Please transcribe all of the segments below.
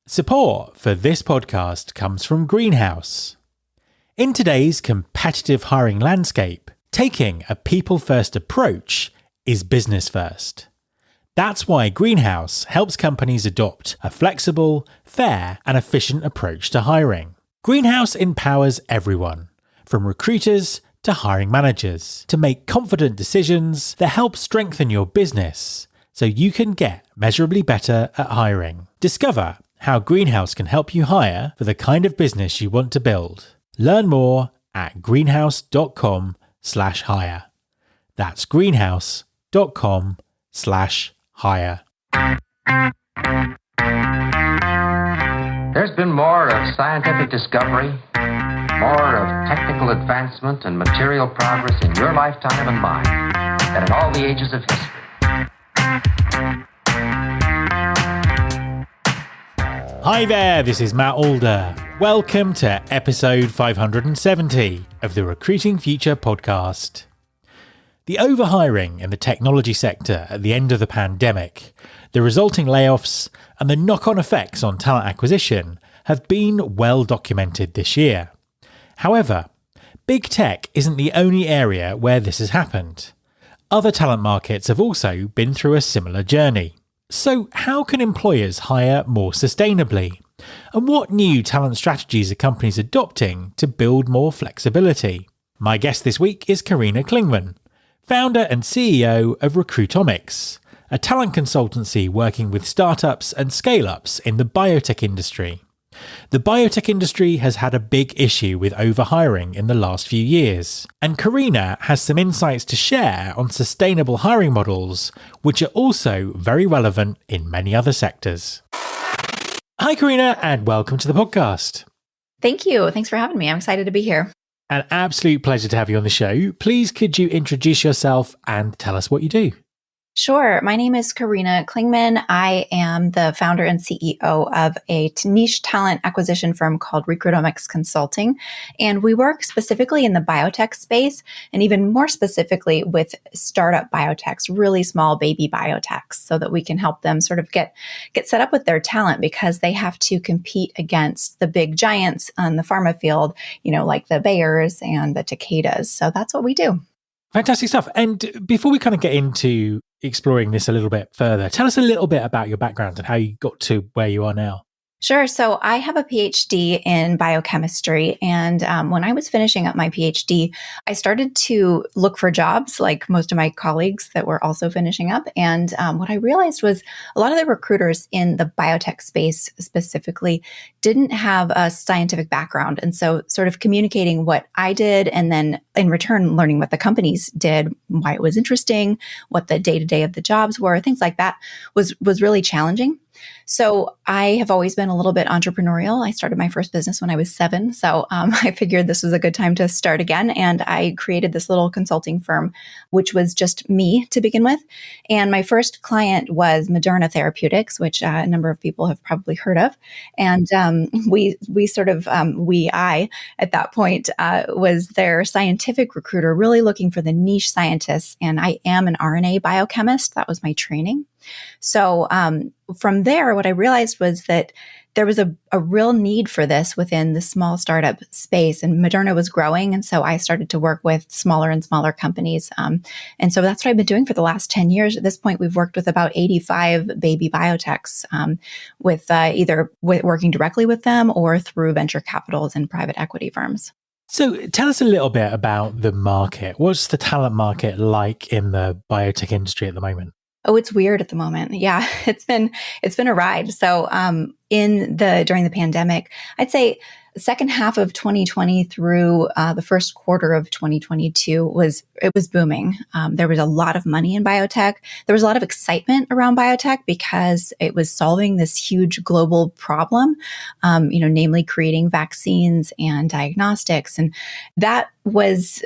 Support for this podcast comes from Greenhouse. In today's competitive hiring landscape, taking a people-first approach is business first. That's why Greenhouse helps companies adopt a flexible, fair, and efficient approach to hiring. Greenhouse empowers everyone, from recruiters to hiring managers, to make confident decisions that help strengthen your business so you can get measurably better at hiring. Discover how Greenhouse can help you hire for the kind of business you want to build. Learn more at greenhouse.com/hire. That's greenhouse.com/hire. There's been more of scientific discovery, more of technical advancement and material progress in your lifetime and mine than in all the ages of history. Hi there, this is Matt Alder. Welcome to episode 570 of the Recruiting Future podcast. The overhiring in the technology sector at the end of the pandemic, the resulting layoffs, and the knock-on effects on talent acquisition have been well documented this year. However, big tech isn't the only area where this has happened. Other talent markets have also been through a similar journey. So how can employers hire more sustainably? And what new talent strategies are companies adopting to build more flexibility? My guest this week is Carina Clingman, founder and CEO of Recruitomics, a talent consultancy working with startups and scale-ups in the biotech industry. The biotech industry has had a big issue with overhiring in the last few years, and Carina has some insights to share on sustainable hiring models, which are also very relevant in many other sectors. Hi, Carina, and welcome to the podcast. Thank you. Thanks for having me. I'm excited to be here. An absolute pleasure to have you on the show. Please, could you introduce yourself and tell us what you do? Sure. My name is Carina Clingman. I am the founder and CEO of a niche talent acquisition firm called Recruitomics Consulting. And we work specifically in the biotech space, and even more specifically with startup biotechs, really small baby biotechs, so that we can help them sort of get set up with their talent, because they have to compete against the big giants on the pharma field, like the Bayers and the Takedas. So that's what we do. Fantastic stuff. And before we kind of get into exploring this a little bit further, tell us a little bit about your background and how you got to where you are now. Sure. So I have a PhD in biochemistry. And when I was finishing up my PhD, I started to look for jobs like most of my colleagues that were also finishing up. And what I realized was a lot of the recruiters in the biotech space specifically didn't have a scientific background. And so sort of communicating what I did, and then in return, learning what the companies did, why it was interesting, what the day-to-day of the jobs were, things like that was really challenging. So I have always been a little bit entrepreneurial. I started my first business when I was 7. So I figured this was a good time to start again. And I created this little consulting firm, which was just me to begin with. And my first client was Moderna Therapeutics, which a number of people have probably heard of. And I at that point was their scientific recruiter, really looking for the niche scientists. And I am an RNA biochemist. That was my training. So from there, what I realized was that there was a real need for this within the small startup space, and Moderna was growing. And so I started to work with smaller and smaller companies. And so that's what I've been doing for the last 10 years. At this point, we've worked with about 85 baby biotechs, with either working directly with them or through venture capitals and private equity firms. So tell us a little bit about the market. What's the talent market like in the biotech industry at the moment? Oh, it's weird at the moment. Yeah, it's been a ride. So, during the pandemic, I'd say the second half of 2020 through the first quarter of 2022 was booming. There was a lot of money in biotech. There was a lot of excitement around biotech because it was solving this huge global problem, namely creating vaccines and diagnostics. And that was,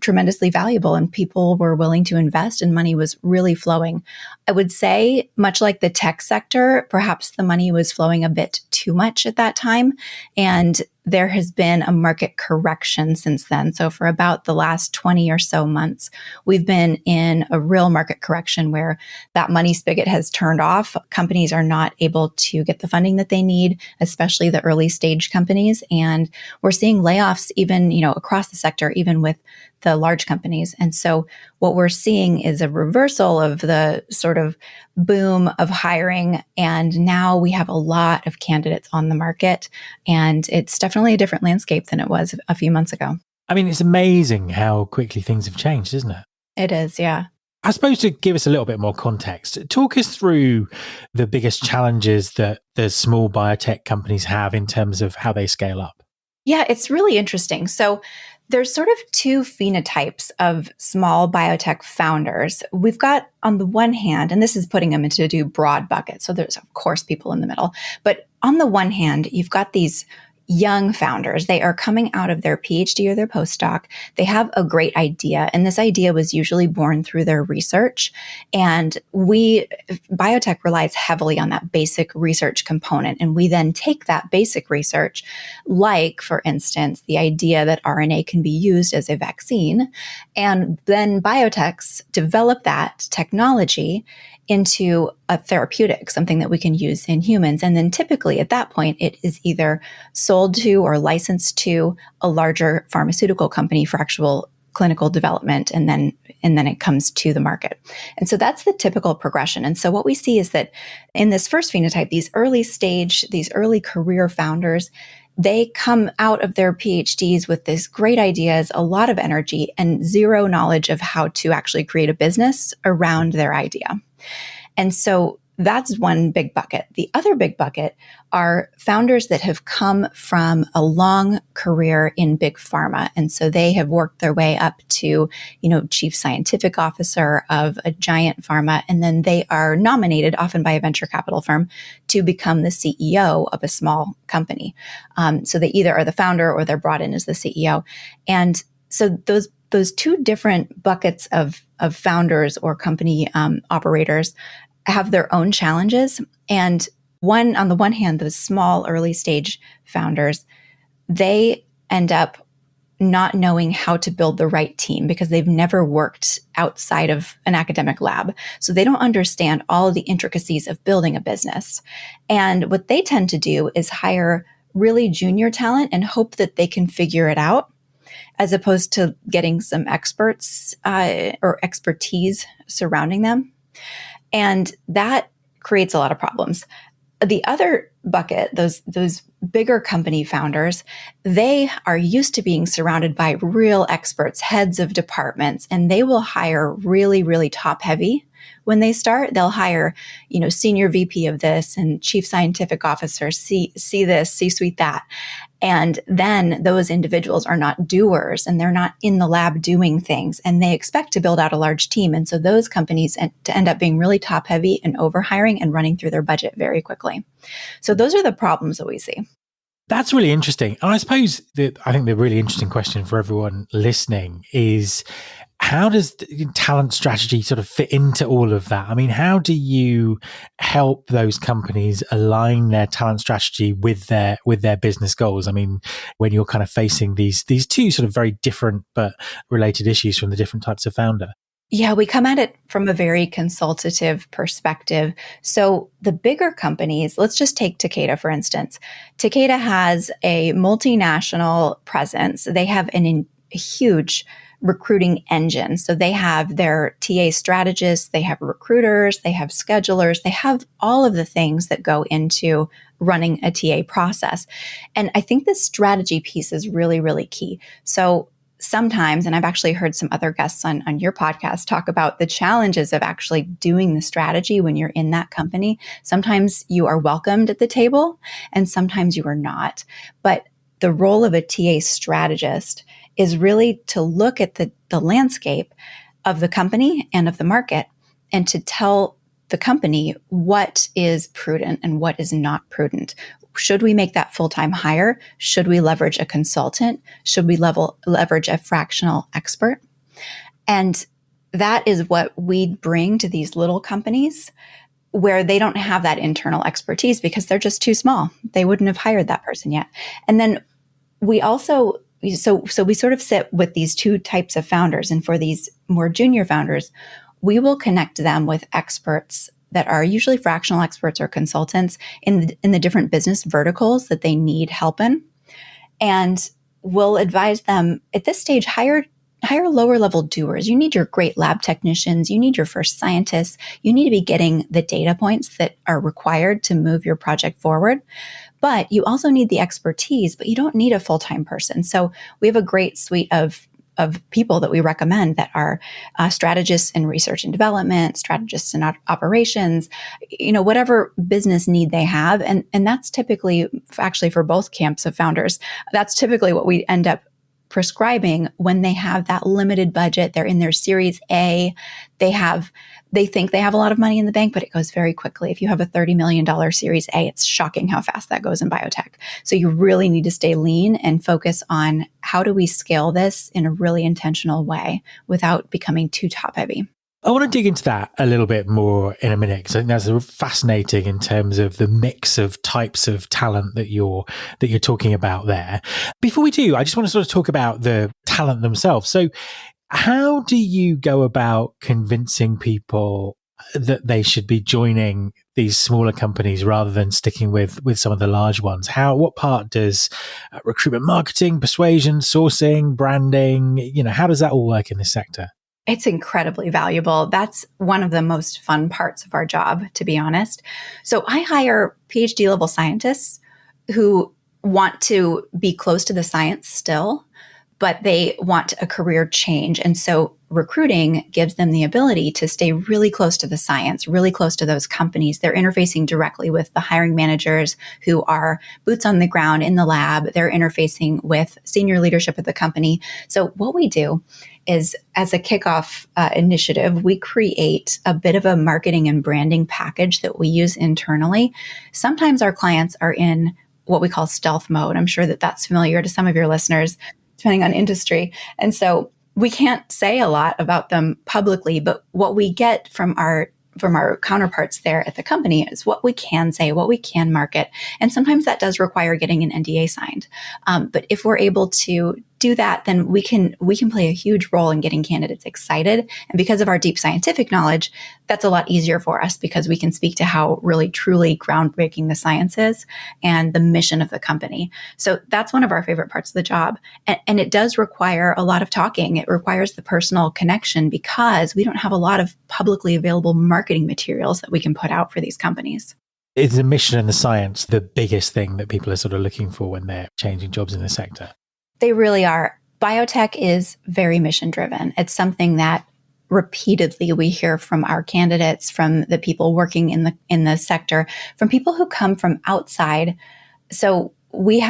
tremendously valuable, and people were willing to invest, and money was really flowing. I would say, much like the tech sector, perhaps the money was flowing a bit too much at that time. And there has been a market correction since then. So for about the last 20 or so months, we've been in a real market correction where that money spigot has turned off. Companies are not able to get the funding that they need, especially the early stage companies. And we're seeing layoffs even, across the sector, even with the large companies. And so what we're seeing is a reversal of the sort of boom of hiring. And now we have a lot of candidates on the market. And it's definitely a different landscape than it was a few months ago. I mean, it's amazing how quickly things have changed, isn't it? It is, yeah. I suppose to give us a little bit more context, talk us through the biggest challenges that the small biotech companies have in terms of how they scale up. Yeah, it's really interesting. So there's sort of two phenotypes of small biotech founders. We've got, on the one hand, and this is putting them into two broad buckets. So there's, of course, people in the middle. But on the one hand, you've got these young founders. They are coming out of their PhD or their postdoc. They have a great idea. And this idea was usually born through their research. And biotech relies heavily on that basic research component. And we then take that basic research, like, for instance, the idea that RNA can be used as a vaccine. And then biotechs develop that technology into a therapeutic, something that we can use in humans. And then typically at that point, it is either sold to or licensed to a larger pharmaceutical company for actual clinical development. And then it comes to the market. And so that's the typical progression. And so what we see is that in this first phenotype, these early career founders, they come out of their PhDs with these great ideas, a lot of energy, and zero knowledge of how to actually create a business around their idea. And so that's one big bucket. The other big bucket are founders that have come from a long career in big pharma. And so they have worked their way up to, chief scientific officer of a giant pharma. And then they are nominated, often by a venture capital firm, to become the CEO of a small company. So they either are the founder or they're brought in as the CEO. And so those two different buckets of founders or company operators have their own challenges. And on the one hand, those small early stage founders, they end up not knowing how to build the right team because they've never worked outside of an academic lab. So they don't understand all of the intricacies of building a business. And what they tend to do is hire really junior talent and hope that they can figure it out, as opposed to getting some experts or expertise surrounding them. And that creates a lot of problems. The other bucket, those bigger company founders, they are used to being surrounded by real experts, heads of departments, and they will hire really, really top heavy. When they start, they'll hire, senior VP of this and chief scientific officer, see this, C-suite that. And then those individuals are not doers and they're not in the lab doing things, and they expect to build out a large team. And so those companies end up being really top heavy and overhiring and running through their budget very quickly. So those are the problems that we see. That's really interesting. And I suppose I think the really interesting question for everyone listening is, how does talent strategy sort of fit into all of that? I mean, how do you help those companies align their talent strategy with their business goals? I mean, when you're kind of facing these two sort of very different but related issues from the different types of founder. Yeah, we come at it from a very consultative perspective. So the bigger companies, let's just take Takeda, for instance. Takeda has a multinational presence. They have a huge recruiting engine. So they have their TA strategists, they have recruiters, they have schedulers, they have all of the things that go into running a TA process. And I think the strategy piece is really, really key. So sometimes, and I've actually heard some other guests on your podcast talk about the challenges of actually doing the strategy when you're in that company. Sometimes you are welcomed at the table and sometimes you are not. But the role of a TA strategist is really to look at the landscape of the company and of the market and to tell the company what is prudent and what is not prudent. Should we make that full-time hire? Should we leverage a consultant? Should we leverage a fractional expert? And that is what we bring to these little companies where they don't have that internal expertise because they're just too small. They wouldn't have hired that person yet. And then we also, so we sort of sit with these two types of founders. And for these more junior founders, we will connect them with experts that are usually fractional experts or consultants in the different business verticals that they need help in. And we'll advise them at this stage, hire lower level doers. You need your great lab technicians. You need your first scientists. You need to be getting the data points that are required to move your project forward. But you also need the expertise, but you don't need a full-time person. So we have a great suite of people that we recommend that are strategists in research and development, strategists in operations, whatever business need they have. And that's typically, actually for both camps of founders, that's typically what we end up prescribing when they have that limited budget. They're in their Series A. They think they have a lot of money in the bank, but it goes very quickly. If you have a $30 million Series A, it's shocking how fast that goes in biotech. So you really need to stay lean and focus on how do we scale this in a really intentional way without becoming too top heavy. I want to dig into that a little bit more in a minute, because I think that's fascinating in terms of the mix of types of talent that you're talking about there. Before we do, I just want to sort of talk about the talent themselves. So how do you go about convincing people that they should be joining these smaller companies rather than sticking with some of the large ones? What part does recruitment marketing, persuasion, sourcing, branding, how does that all work in this sector? It's incredibly valuable. That's one of the most fun parts of our job, to be honest. So I hire PhD level scientists who want to be close to the science still, but they want a career change. And so recruiting gives them the ability to stay really close to the science, really close to those companies. They're interfacing directly with the hiring managers who are boots on the ground in the lab. They're interfacing with senior leadership at the company. So what we do is, as a kickoff initiative, we create a bit of a marketing and branding package that we use internally. Sometimes our clients are in what we call stealth mode. I'm sure that that's familiar to some of your listeners, depending on industry. And so we can't say a lot about them publicly, but what we get from our counterparts there at the company is what we can say, what we can market. And sometimes that does require getting an NDA signed. But if we're able to do that, then we can play a huge role in getting candidates excited. And because of our deep scientific knowledge, that's a lot easier for us because we can speak to how really truly groundbreaking the science is and the mission of the company. So that's one of our favorite parts of the job. And it does require a lot of talking. It requires the personal connection because we don't have a lot of publicly available marketing materials that we can put out for these companies. Is the mission and the science the biggest thing that people are sort of looking for when they're changing jobs in the sector? They really are. Biotech is very mission driven. It's something that repeatedly we hear from our candidates, from the people working in the sector, from people who come from outside. So we've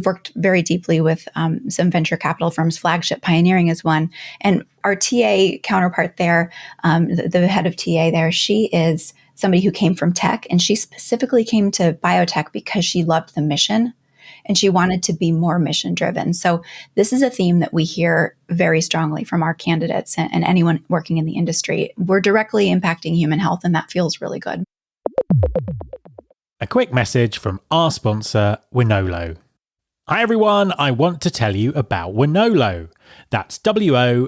worked very deeply with some venture capital firms. Flagship Pioneering is one, and our TA counterpart there, the head of TA there, she is somebody who came from tech, and she specifically came to biotech because she loved the mission. And she wanted to be more mission driven. So this is a theme that we hear very strongly from our candidates and anyone working in the industry. We're directly impacting human health, and that feels really good. A quick message from our sponsor, Wonolo. Hi everyone, I want to tell you about Wonolo. That's Wonolo.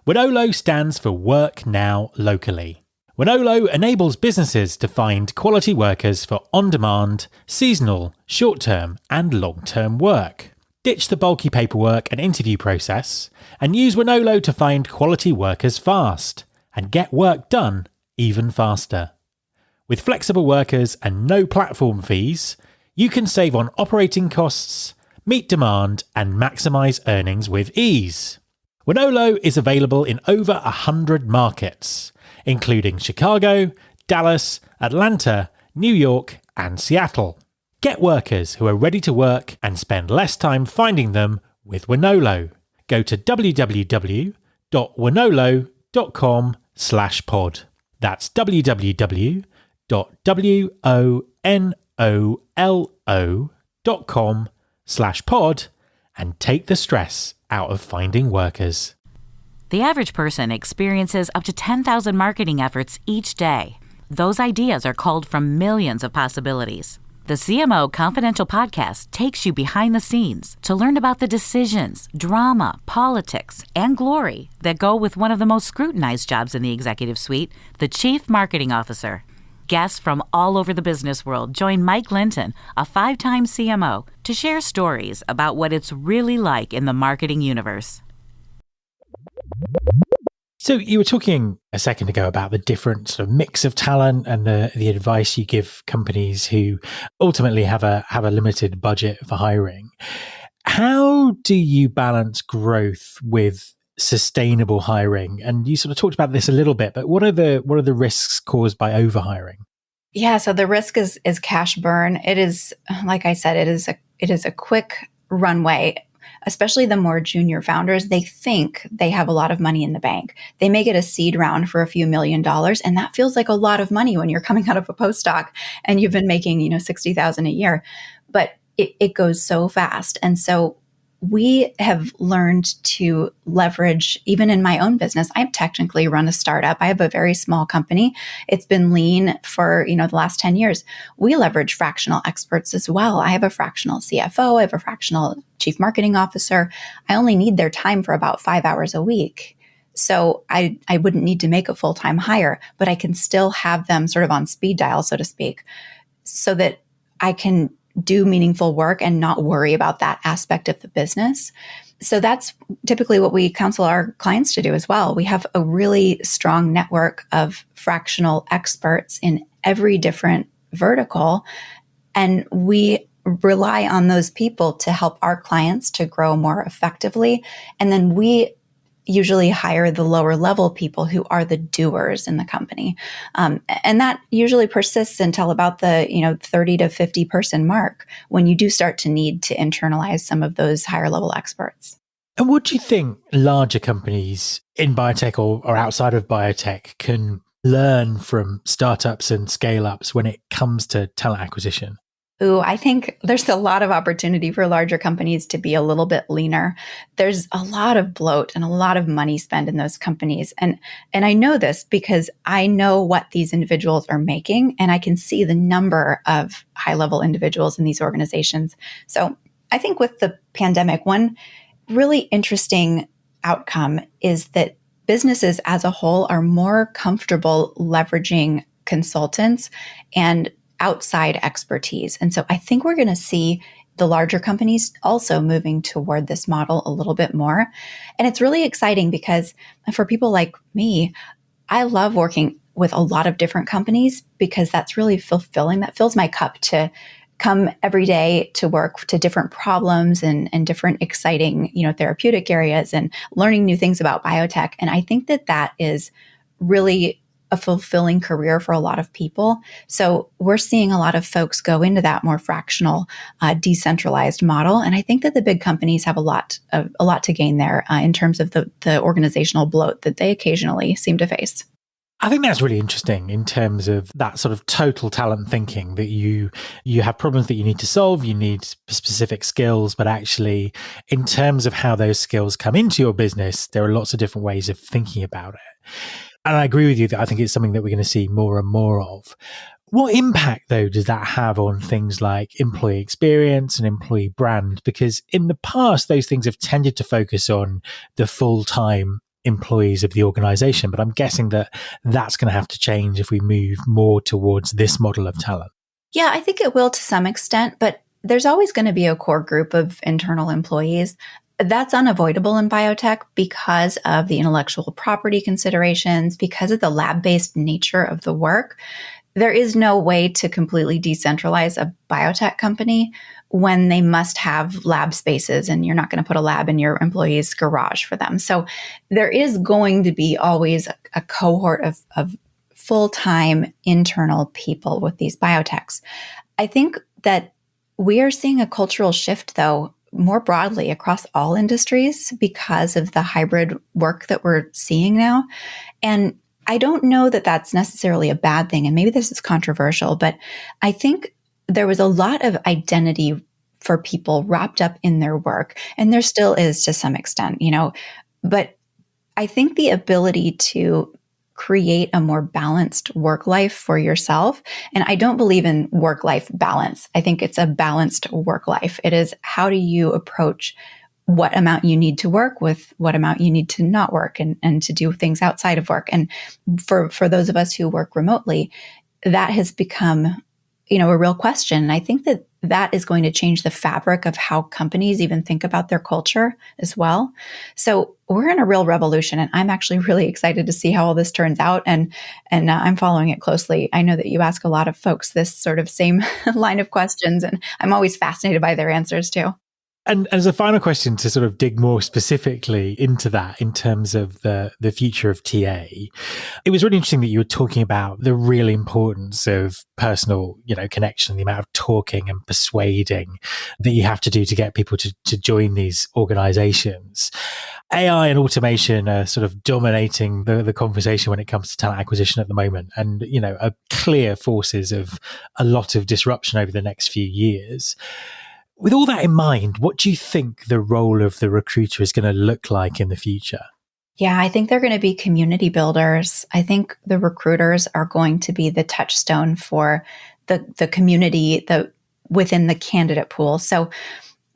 Wonolo stands for Work Now Locally. Wonolo enables businesses to find quality workers for on-demand, seasonal, short-term and long-term work. Ditch the bulky paperwork and interview process and use Wonolo to find quality workers fast and get work done even faster. With flexible workers and no platform fees, you can save on operating costs, meet demand and maximise earnings with ease. Wonolo is available in over 100 markets, including Chicago, Dallas, Atlanta, New York, and Seattle. Get workers who are ready to work and spend less time finding them with Wonolo. Go to www.wonolo.com/pod. That's www.wonolo.com/pod and take the stress out of finding workers. The average person experiences up to 10,000 marketing efforts each day. Those ideas are culled from millions of possibilities. The CMO Confidential podcast takes you behind the scenes to learn about the decisions, drama, politics, and glory that go with one of the most scrutinized jobs in the executive suite, the Chief Marketing Officer. Guests from all over the business world join Mike Linton, a 5-time CMO, to share stories about what it's really like in the marketing universe. So you were talking a second ago about the different sort of mix of talent and the advice you give companies who ultimately have a limited budget for hiring. How do you balance growth with sustainable hiring? And you sort of talked about this a little bit, but what are the risks caused by overhiring? Yeah, so the risk is cash burn. It is, like I said, it is a quick runway. Especially the more junior founders, they think they have a lot of money in the bank. They may get a seed round for a few $1 million, and that feels like a lot of money when you're coming out of a postdoc and you've been making, $60,000 a year. But it goes so fast. And so we have learned to leverage, even in my own business. I've technically run a startup. I have a very small company. It's been lean for, the last 10 years. We leverage fractional experts as well. I have a fractional CFO. I have a fractional chief marketing officer. I only need their time for about 5 hours a week. So I wouldn't need to make a full-time hire, but I can still have them sort of on speed dial, so to speak, so that I can do meaningful work and not worry about that aspect of the business. So that's typically what we counsel our clients to do as well. We have a really strong network of fractional experts in every different vertical, and we rely on those people to help our clients to grow more effectively. And then we usually hire the lower level people who are the doers in the company. And that usually persists until about the 30 to 50 person mark, when you do start to need to internalize some of those higher level experts. And what do you think larger companies in biotech or outside of biotech can learn from startups and scale-ups when it comes to talent acquisition? I think there's a lot of opportunity for larger companies to be a little bit leaner. There's a lot of bloat and a lot of money spent in those companies. And I know this because I know what these individuals are making, and I can see the number of high-level individuals in these organizations. So I think with the pandemic, one really interesting outcome is that businesses as a whole are more comfortable leveraging consultants and outside expertise. And so I think we're going to see the larger companies also moving toward this model a little bit more. And it's really exciting because for people like me, I love working with a lot of different companies because that's really fulfilling. That fills my cup to come every day to work to different problems and different exciting, therapeutic areas and learning new things about biotech. And I think that is really a fulfilling career for a lot of people. So we're seeing a lot of folks go into that more fractional, decentralized model. And I think that the big companies have a lot to gain there in terms of the organizational bloat that they occasionally seem to face. I think that's really interesting in terms of that sort of total talent thinking, that you have problems that you need to solve, you need specific skills, but actually in terms of how those skills come into your business, there are lots of different ways of thinking about it. And I agree with you that I think it's something that we're going to see more and more of. What impact, though, does that have on things like employee experience and employee brand? Because in the past, those things have tended to focus on the full-time employees of the organization. But I'm guessing that that's going to have to change if we move more towards this model of talent. Yeah, I think it will to some extent, but there's always going to be a core group of internal employees. That's unavoidable in biotech because of the intellectual property considerations, because of the lab-based nature of the work. There is no way to completely decentralize a biotech company when they must have lab spaces and you're not going to put a lab in your employee's garage for them. So there is going to be always a cohort of full-time internal people with these biotechs. I think that we are seeing a cultural shift, though, more broadly across all industries because of the hybrid work that we're seeing now. And I don't know that that's necessarily a bad thing. And maybe this is controversial, but I think there was a lot of identity for people wrapped up in their work. And there still is to some extent, but I think the ability to create a more balanced work life for yourself. And I don't believe in work-life balance. I think it's a balanced work life. It is, how do you approach what amount you need to work with what amount you need to not work and to do things outside of work. And for those of us who work remotely, that has become, a real question. And I think that is going to change the fabric of how companies even think about their culture as well. So we're in a real revolution, and I'm actually really excited to see how all this turns out. And I'm following it closely. I know that you ask a lot of folks this sort of same line of questions, and I'm always fascinated by their answers too. And as a final question to sort of dig more specifically into that in terms of the future of TA, it was really interesting that you were talking about the real importance of personal, connection, the amount of talking and persuading that you have to do to get people to join these organizations. AI and automation are sort of dominating the conversation when it comes to talent acquisition at the moment, and, are clear forces of a lot of disruption over the next few years. With all that in mind, what do you think the role of the recruiter is going to look like in the future? Yeah, I think they're going to be community builders. I think the recruiters are going to be the touchstone for the community within the candidate pool. So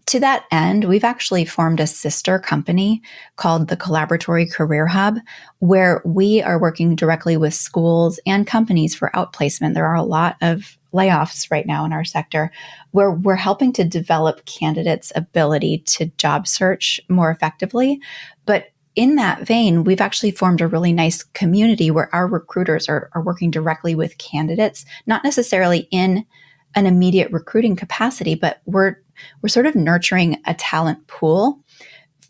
to that end, we've actually formed a sister company called the Collaboratory Career Hub, where we are working directly with schools and companies for outplacement. There are a lot of layoffs right now in our sector, where we're helping to develop candidates' ability to job search more effectively. But in that vein, we've actually formed a really nice community where our recruiters are working directly with candidates, not necessarily in an immediate recruiting capacity, but we're sort of nurturing a talent pool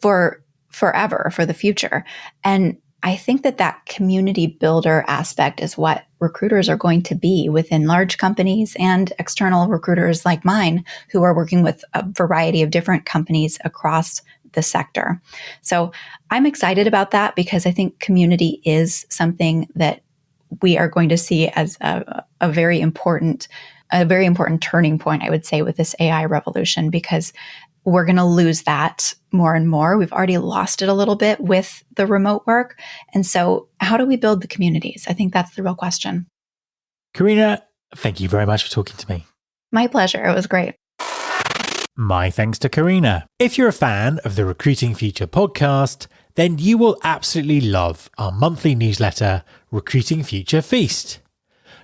for forever, for the future. And I think that community builder aspect is what recruiters are going to be within large companies and external recruiters like mine, who are working with a variety of different companies across the sector. So I'm excited about that, because I think community is something that we are going to see as a very important turning point, I would say, with this AI revolution, because we're going to lose that more and more. We've already lost it a little bit with the remote work. And so how do we build the communities? I think that's the real question. Carina, thank you very much for talking to me. My pleasure. It was great. My thanks to Carina. If you're a fan of the Recruiting Future podcast, then you will absolutely love our monthly newsletter, Recruiting Future Feast.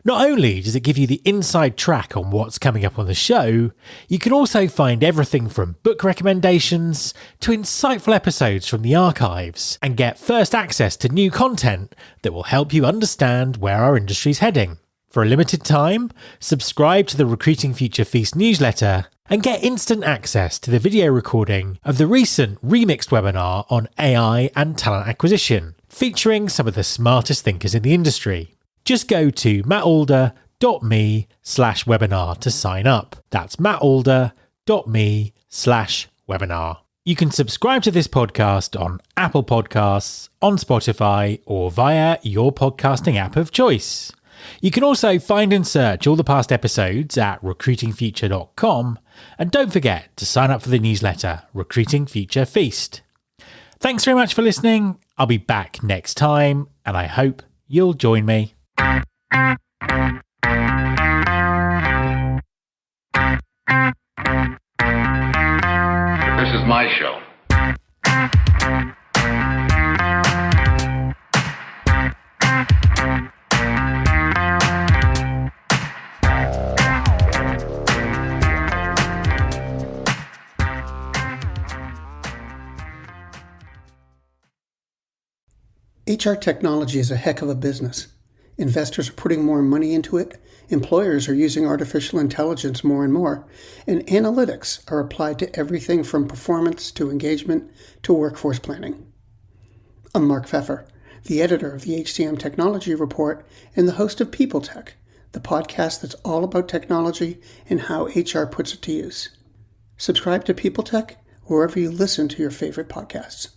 Not only does it give you the inside track on what's coming up on the show, you can also find everything from book recommendations to insightful episodes from the archives, and get first access to new content that will help you understand where our industry's heading. For a limited time, subscribe to the Recruiting Future Feast newsletter and get instant access to the video recording of the recent remixed webinar on AI and talent acquisition, featuring some of the smartest thinkers in the industry. Just go to mattalder.me/webinar to sign up. That's mattalder.me/webinar. You can subscribe to this podcast on Apple Podcasts, on Spotify, or via your podcasting app of choice. You can also find and search all the past episodes at recruitingfuture.com, and don't forget to sign up for the newsletter, Recruiting Future Feast. Thanks very much for listening. I'll be back next time, and I hope you'll join me. This is my show. HR technology is a heck of a business. Investors are putting more money into it, employers are using artificial intelligence more and more, and analytics are applied to everything from performance to engagement to workforce planning. I'm Mark Pfeffer, the editor of the HCM Technology Report and the host of Biotech, the podcast that's all about technology and how HR puts it to use. Subscribe to Biotech wherever you listen to your favorite podcasts.